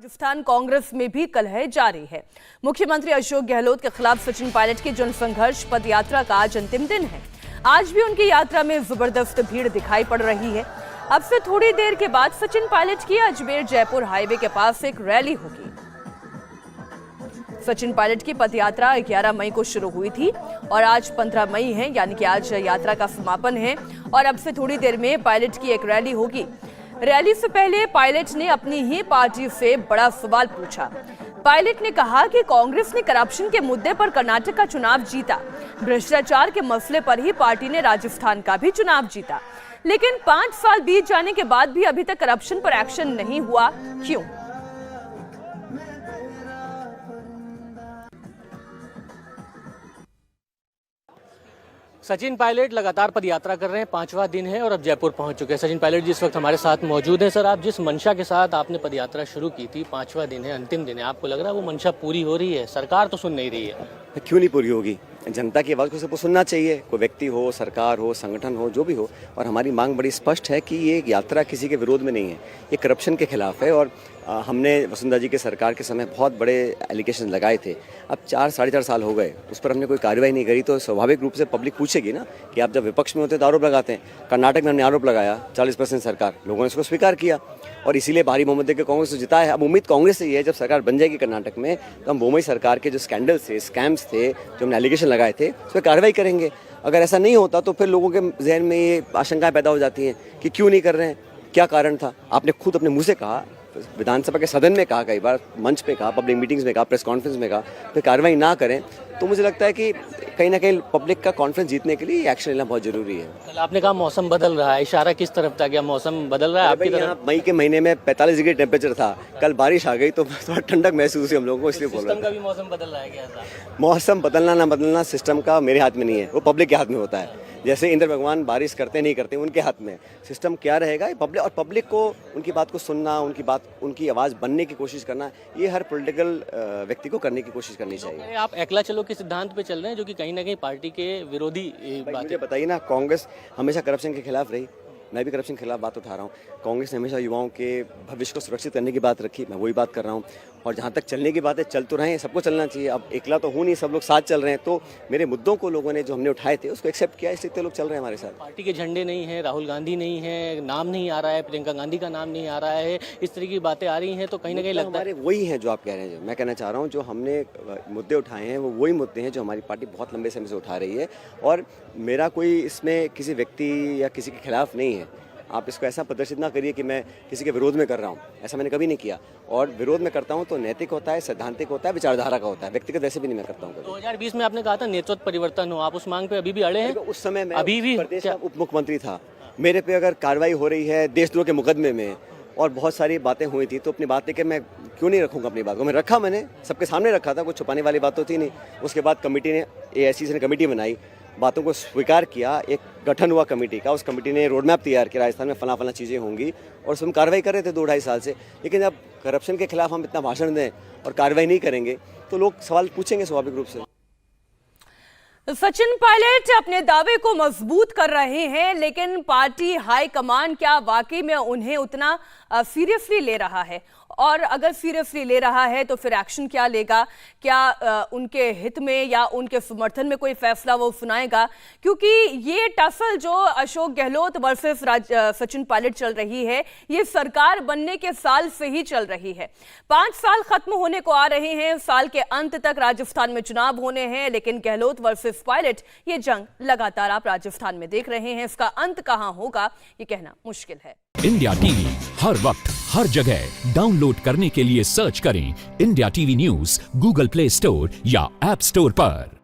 राजस्थान कांग्रेस में भी कलह जारी है। मुख्यमंत्री अशोक गहलोत के खिलाफ सचिन पायलट की जनसंघर्ष पद यात्रा का आज अंतिम दिन है। आज भी उनकी यात्रा में जबरदस्त भीड़ दिखाई पड़ रही है। अब से थोड़ी देर के बाद सचिन पायलट की अजमेर जयपुर हाईवे के पास एक रैली होगी। सचिन पायलट की पदयात्रा 11 मई को शुरू हुई थी और आज 15 मई है, यानी कि आज यात्रा का समापन है और अब से थोड़ी देर में पायलट की एक रैली होगी। रैली से पहले पायलट ने अपनी ही पार्टी से बड़ा सवाल पूछा। पायलट ने कहा कि कांग्रेस ने करप्शन के मुद्दे पर कर्नाटक का चुनाव जीता, भ्रष्टाचार के मसले पर ही पार्टी ने राजस्थान का भी चुनाव जीता, लेकिन 5 साल बीत जाने के बाद भी अभी तक करप्शन पर एक्शन नहीं हुआ, क्यों? सचिन पायलट लगातार पदयात्रा कर रहे हैं, 5वां दिन है और अब जयपुर पहुंच चुके हैं। सचिन पायलट जी इस वक्त हमारे साथ मौजूद हैं। सर, आप जिस मंशा के साथ आपने पदयात्रा शुरू की थी, 5वां दिन है, अंतिम दिन है, आपको लग रहा है वो मंशा पूरी हो रही है? सरकार तो सुन नहीं रही है। क्यों नहीं पूरी होगी? जनता की आवाज़ को सबको सुनना चाहिए, कोई व्यक्ति हो, सरकार हो, संगठन हो, जो भी हो। और हमारी मांग बड़ी स्पष्ट है कि ये यात्रा किसी के विरोध में नहीं है, ये करप्शन के खिलाफ है। और हमने वसुंधरा जी के सरकार के समय बहुत बड़े एलिगेशन लगाए थे। अब 4-4.5 साल हो गए, उस पर हमने कोई कार्रवाई नहीं करी, तो स्वाभाविक रूप से पब्लिक पूछेगी ना कि आप जब विपक्ष में होते तो आरोप लगाते हैं। कर्नाटक में हमने आरोप लगाया, 40% सरकार, लोगों ने इसको स्वीकार किया और इसीलिए भारी बहुमत देकर कांग्रेस को जिताया है। अब उम्मीद कांग्रेस से ये है, जब सरकार बन जाएगी कर्नाटक में, तो हम बोमई सरकार के जो स्कैंडल्स थे, स्कैम्स थे, जो हमने एलिगेशन लगाए थे, उस पर कार्रवाई करेंगे। अगर ऐसा नहीं होता तो फिर लोगों के जहन में ये आशंकाएं पैदा हो जाती हैं कि क्यों नहीं कर रहे हैं, क्या कारण था। आपने खुद अपने मुंह से कहा, विधानसभा के सदन में कहा, कई बार मंच पे कहा, पब्लिक मीटिंग्स में कहा, प्रेस कॉन्फ्रेंस में कहा, फिर कार्रवाई ना करें, तो मुझे लगता है कि कहीं ना कहीं पब्लिक का कॉन्फिडेंस जीतने के लिए एक्शन लेना बहुत जरूरी है। कल आपने कहा मौसम बदल रहा है, इशारा किस तरफ था? क्या मौसम बदल रहा है आपकी तरफ? मई के महीने में 45 डिग्री टेम्परेचर था, कल बारिश आ गई तो थोड़ा ठंडक महसूस हुई हम लोगों को, इसलिए बोल रहा सिस्टम का भी मौसम बदल रहा है क्या? मौसम बदलना ना बदलना सिस्टम का मेरे हाथ में नहीं है, वो पब्लिक के हाथ में होता है। जैसे इंद्र भगवान बारिश करते नहीं करते उनके हाथ में, सिस्टम क्या रहेगा पब्लिक, और पब्लिक को उनकी बात को सुनना, उनकी आवाज़ बनने की कोशिश करना, ये हर पॉलिटिकल व्यक्ति को करने की कोशिश करनी चाहिए। आप एकला चलो के सिद्धांत पे चल रहे हैं, जो कि कहीं ना कहीं पार्टी के विरोधी बात मुझे बताइए ना, कांग्रेस हमेशा करप्शन के खिलाफ रही, मैं भी करप्शन के खिलाफ बात उठा रहा हूँ। कांग्रेस ने हमेशा युवाओं के भविष्य को सुरक्षित करने की बात रखी, मैं वही बात कर रहा हूँ। और जहाँ तक चलने की बात है, चल तो रहे हैं, सबको चलना चाहिए। अब एकला तो हूँ नहीं, सब लोग साथ चल रहे हैं, तो मेरे मुद्दों को लोगों ने जो हमने उठाए थे उसको एक्सेप्ट किया, इसलिए तो लोग चल रहे हैं हमारे साथ। पार्टी के झंडे नहीं है, राहुल गांधी नहीं है, नाम नहीं आ रहा है, प्रियंका गांधी का नाम नहीं आ रहा है, इस तरह की बातें आ रही हैं, तो कहीं ना कहीं लगता है वही है जो आप कह रहे हैं। मैं कहना चाह रहा हूँ, जो हमने मुद्दे उठाए हैं वो वही मुद्दे हैं जो हमारी पार्टी बहुत लंबे समय से उठा रही है। और मेरा कोई इसमें किसी व्यक्ति या किसी के खिलाफ नहीं है। आप इसको ऐसा प्रदर्शित ना करिए कि मैं किसी के विरोध में कर रहा हूँ, ऐसा मैंने कभी नहीं किया। और विरोध में करता हूँ तो नैतिक होता है, सैद्धांतिक होता है, विचारधारा का होता है, व्यक्तिगत वैसे भी नहीं मैं करता हूँ। 2020 में आपने कहा था नेतृत्व परिवर्तन हो, आप उस मांग पे अभी भी अड़े हैं? उस समय मैं अभी भी प्रदेश का उप मुख्यमंत्री था, मेरे पे अगर कार्रवाई हो रही है देशद्रोह के मुकदमे में और बहुत सारी बातें हुई थी, तो अपनी बात लेकर मैं क्यों नहीं रखूँगा अपनी बात को? मैं रखा, मैंने सबके सामने रखा था, कुछ छुपाने वाली बात तो थी नहीं। उसके बाद कमेटी ने, AIC ने कमेटी बनाई, बातों को स्वीकार किया, एक गठन हुआ कमेटी का, उस कमेटी ने रोड मैप तैयार किया, राजस्थान में फला चीज़ें होंगी, और उसमें कार्रवाई कर रहे थे 2-2.5 साल से। लेकिन जब करप्शन के खिलाफ हम इतना भाषण दें और कार्रवाई नहीं करेंगे तो लोग सवाल पूछेंगे स्वाभाविक रूप से। सचिन पायलट अपने दावे को मजबूत कर रहे हैं, लेकिन पार्टी हाईकमान क्या वाकई में उन्हें उतना सीरियसली ले रहा है? और अगर सीरियसली ले रहा है तो फिर एक्शन क्या लेगा? क्या उनके हित में या उनके समर्थन में कोई फैसला वो सुनाएगा? क्योंकि ये टसल जो अशोक गहलोत वर्सेस सचिन पायलट चल रही है, ये सरकार बनने के साल से ही चल रही है। 5 साल खत्म होने को आ रहे हैं, साल के अंत तक राजस्थान में चुनाव होने हैं, लेकिन गहलोत वर्सेस पायलट ये जंग लगातार आप राजस्थान में देख रहे हैं। इसका अंत कहां होगा ये कहना मुश्किल है। इंडिया टीवी हर वक्त हर जगह डाउनलोड करने के लिए सर्च करें India TV news Google play store या ऐप स्टोर पर।